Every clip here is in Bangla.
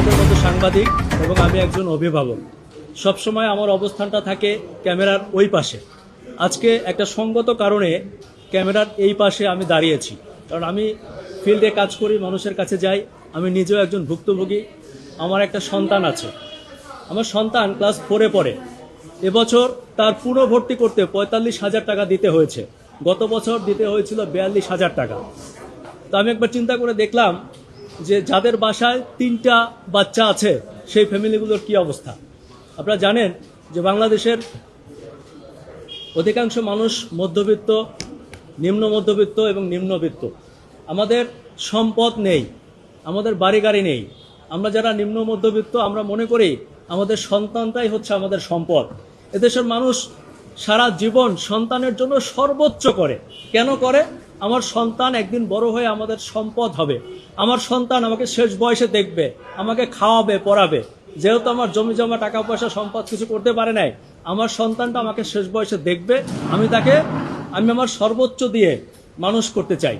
আপনাদের মতো সাংবাদিক এবং আমি একজন অভিভাবক। সবসময় আমার অবস্থানটা থাকে ক্যামেরার ওই পাশে। আজকে একটা সঙ্গত কারণে ক্যামেরার এই পাশে আমি দাঁড়িয়েছি, কারণ আমি ফিল্ডে কাজ করি, মানুষের কাছে যাই। আমি নিজেও একজন ভুক্তভোগী। আমার একটা সন্তান আছে। আমার সন্তান ক্লাস 4-এ পড়ে। এবছর তার পুনর্ভর্তি করতে 45,000 টাকা দিতে হয়েছে। গত বছর দিতে হয়েছিল 42,000 টাকা। তো আমি একবার চিন্তা করে দেখলাম যে যাদের বাসায় 3টা বাচ্চা আছে সেই ফ্যামিলিগুলোর কি অবস্থা। আপনারা জানেন যে বাংলাদেশের অধিকাংশ মানুষ মধ্যবিত্ত, নিম্ন মধ্যবিত্ত এবং নিম্নবিত্ত। আমাদের সম্পদ নেই, আমাদের বাড়ি গাড়ি নেই। আমরা যারা নিম্ন মধ্যবিত্ত আমরা মনে করি আমাদের সন্তানটাই হচ্ছে আমাদের সম্পদ। এদেশের মানুষ সারা জীবন সন্তানের জন্য সর্বোচ্চ করে। কেন করে? আমার সন্তান একদিন বড় হয়ে আমাদের সম্পদ হবে। আমার সন্তান আমাকে শেষ বয়সে দেখবে, আমাকে খাওয়াবে, পড়াবে। যেহেতু আমার জমি জমা টাকা পয়সা সম্পদ কিছু করতে পারে নাই, আমার সন্তানটা আমাকে শেষ বয়সে দেখবে, আমি আমার সর্বোচ্চ দিয়ে মানুষ করতে চাই।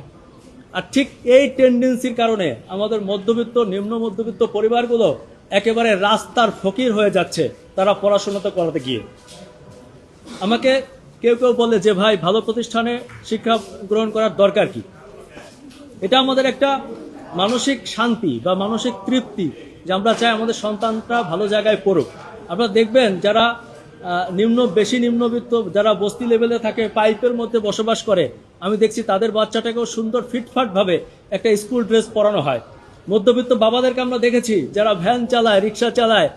আর ঠিক এই টেন্ডেন্সির কারণে আমাদের মধ্যবিত্ত, নিম্ন মধ্যবিত্ত পরিবারগুলো একেবারে রাস্তার ফকির হয়ে যাচ্ছে তারা পড়াশোনা তো করাতে গিয়ে। আমাকে কেউ কেউ বলে যে ভাই, ভালো প্রতিষ্ঠানে শিক্ষা গ্রহণ করার দরকার কি? এটা আমাদের একটা মানসিক শান্তি বা মানসিক তৃপ্তি যে আমরা চাই আমাদের সন্তানটা ভালো জায়গায় পড়ুক। আপনারা দেখবেন যারা বেশি নিম্নবিত্ত, যারা বস্তি লেভেলে থাকে, পাইপের মধ্যে বসবাস করে, আমি দেখছি তাদের বাচ্চাটাকেও সুন্দর ফিটফাটভাবে একটা স্কুল ড্রেস পরানো হয়। মধ্যবিত্ত বাবাদেরকে আমরা দেখেছি যারা ভ্যান চালায়, রিক্সা চালায়,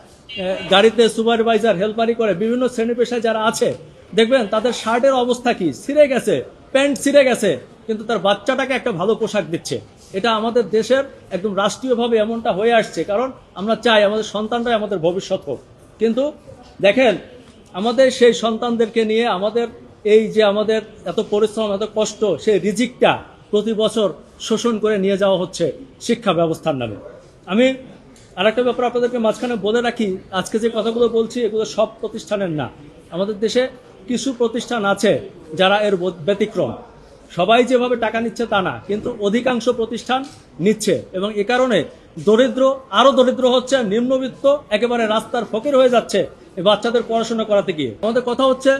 গাড়িতে সুপারভাইজার, হেল্পারি করে, বিভিন্ন শ্রেণী পেশায় যারা আছে, দেখবেন তাদের শার্টের অবস্থা কি, ছিঁড়ে গেছে, প্যান্ট ছিঁড়ে গেছে, কিন্তু তার বাচ্চাটাকে একটা ভালো পোশাক দিচ্ছে। এটা আমাদের দেশের একদম রাষ্ট্রীয়ভাবে এমনটা হয়ে আসছে, কারণ আমরা চাই আমাদের সন্তানরাই আমাদের ভবিষ্যৎ হোক। কিন্তু দেখেন, আমাদের সেই সন্তানদেরকে নিয়ে আমাদের এই যে আমাদের এত পরিশ্রম, এত কষ্ট, সেই রিজিকটা প্রতি বছর শোষণ করে নিয়ে যাওয়া হচ্ছে শিক্ষা ব্যবস্থার নামে। আমি আরেকটা ব্যাপার আপনাদেরকে মাঝখানে বলে রাখি, আজকে যে কথাগুলো বলছি এগুলো সব প্রতিষ্ঠানের না। আমাদের দেশে কিছু প্রতিষ্ঠান আছে যারা এর ব্যতিক্রম। সবাই যেভাবে টাকা নিচ্ছে তা না, কিন্তু অধিকাংশ প্রতিষ্ঠান নিচ্ছে, এবং এ কারণে আরো দরিদ্র হচ্ছে, নিম্নবিত্ত একেবারে রাস্তার ফকির হয়ে যাচ্ছে এই বাচ্চাদের পড়াশোনা করাতে গিয়ে। আমাদের কথা হচ্ছে,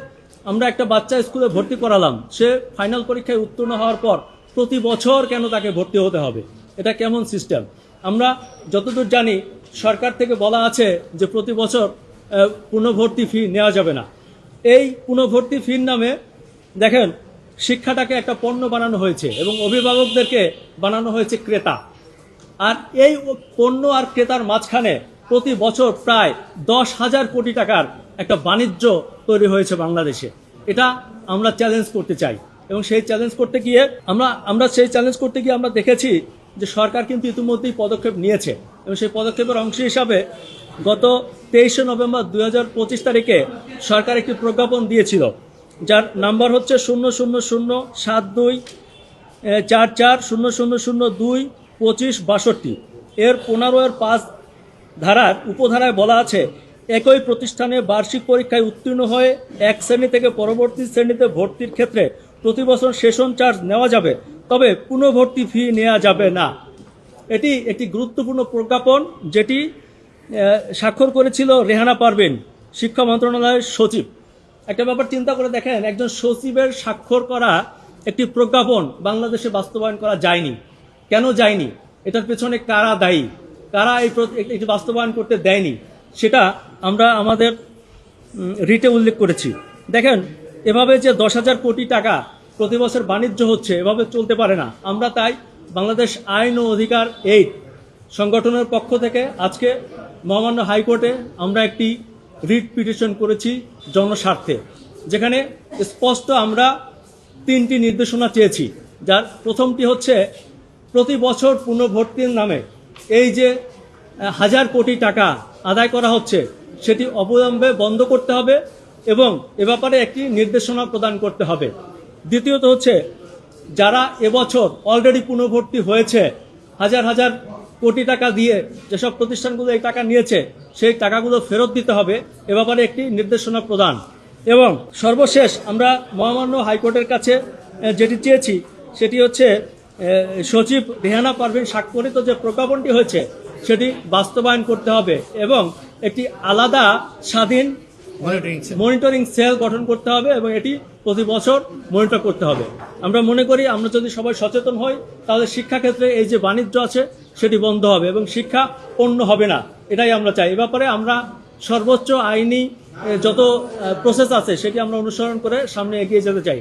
আমরা একটা বাচ্চা স্কুলে ভর্তি করালাম, সে ফাইনাল পরীক্ষায় উত্তীর্ণ হওয়ার পর প্রতি বছর কেন তাকে ভর্তি হতে হবে? এটা কেমন সিস্টেম? আমরা যতদূর জানি সরকার থেকে বলা আছে যে প্রতি বছর পুনর্ভর্তি ফি নেওয়া যাবে না। এই পুনর্ভর্তি ফির নামে দেখেন শিক্ষাটাকে একটা পণ্য বানানো হয়েছে এবং অভিভাবকদেরকে বানানো হয়েছে ক্রেতা। আর এই পণ্য আর ক্রেতার মাঝখানে প্রতি বছর প্রায় 10,000 কোটি টাকার একটা বাণিজ্য তৈরি হয়েছে বাংলাদেশে। এটা আমরা চ্যালেঞ্জ করতে চাই, এবং সেই চ্যালেঞ্জ করতে গিয়ে আমরা দেখেছি যে সরকার কিন্তু ইতিমধ্যেই পদক্ষেপ নিয়েছে, এবং সেই পদক্ষেপের অংশ হিসাবে গত 23শে নভেম্বর 2025 তারিখে সরকার একটি প্রজ্ঞাপন দিয়েছিল, যার নাম্বার হচ্ছে 000724400022562। এর 15-5 ধারার উপধারায় বলা আছে, একই প্রতিষ্ঠানে বার্ষিক পরীক্ষায় উত্তীর্ণ হয়ে এক শ্রেণী থেকে পরবর্তী শ্রেণীতে ভর্তির ক্ষেত্রে প্রতি বছর সেশন চার্জ নেওয়া যাবে, তবে পুনর্ভর্তি ফি নেওয়া যাবে না। এটি একটি গুরুত্বপূর্ণ প্রজ্ঞাপন, যেটি স্বাক্ষর করেছিল রেহানা পারভীন, শিক্ষা মন্ত্রণালয়ের সচিব। একটা ব্যাপার চিন্তা করে দেখেন, একজন সচিবের স্বাক্ষর করা একটি প্রজ্ঞাপন বাংলাদেশে বাস্তবায়ন করা যায়নি। কেন যায়নি? এটার পেছনে কারা দায়ী, কারা এটি বাস্তবায়ন করতে দেয়নি, সেটা আমরা আমাদের রিটে উল্লেখ করেছি। দেখেন, এভাবে যে 10,000 কোটি টাকা প্রতি বছর বাণিজ্য হচ্ছে, এভাবে চলতে পারে না। আমরা তাই বাংলাদেশ আইন ও অধিকার 8 সংগঠনের পক্ষ থেকে আজকে মহামান্য হাইকোর্টে আমরা একটি রিট পিটিশন করেছি জনস্বার্থে, যেখানে স্পষ্ট আমরা 3টি নির্দেশনা চেয়েছি। যার প্রথমটি হচ্ছে, প্রতি বছর পুনর্ভর্তির নামে এই যে 1,000 কোটি টাকা আদায় করা হচ্ছে, সেটি অবিলম্বে বন্ধ করতে হবে এবং এ ব্যাপারে একটি নির্দেশনা প্রদান করতে হবে। দ্বিতীয়ত হচ্ছে, যারা এবছর অলরেডি পুনর্ভর্তি হয়েছে, হাজার কোটি টাকা দিয়ে যেসব প্রতিষ্ঠানগুলো এই টাকা নিয়েছে, সেই টাকাগুলো ফেরত দিতে হবে, এ ব্যাপারে একটি নির্দেশনা প্রদান। এবং সর্বশেষ আমরা মহামান্য হাইকোর্টের কাছে যেটি চেয়েছি সেটি হচ্ছে, সচিব রেহানা পারভীন স্বাক্ষরিত যে প্রজ্ঞাপনটি হয়েছে, সেটি বাস্তবায়ন করতে হবে এবং একটি আলাদা স্বাধীন মনিটরিং সেল গঠন করতে হবে এবং এটি প্রতি বছর মনিটর করতে হবে। আমরা মনে করি আমরা যদি সবাই সচেতন হই তাহলে শিক্ষাক্ষেত্রে এই যে বাণিজ্য আছে সেটি বন্ধ হবে এবং শিক্ষা পণ্য হবে না, এটাই আমরা চাই। এ ব্যাপারে আমরা সর্বোচ্চ আইনি যত প্রসেস আছে সেটি আমরা অনুসরণ করে সামনে এগিয়ে যেতে চাই।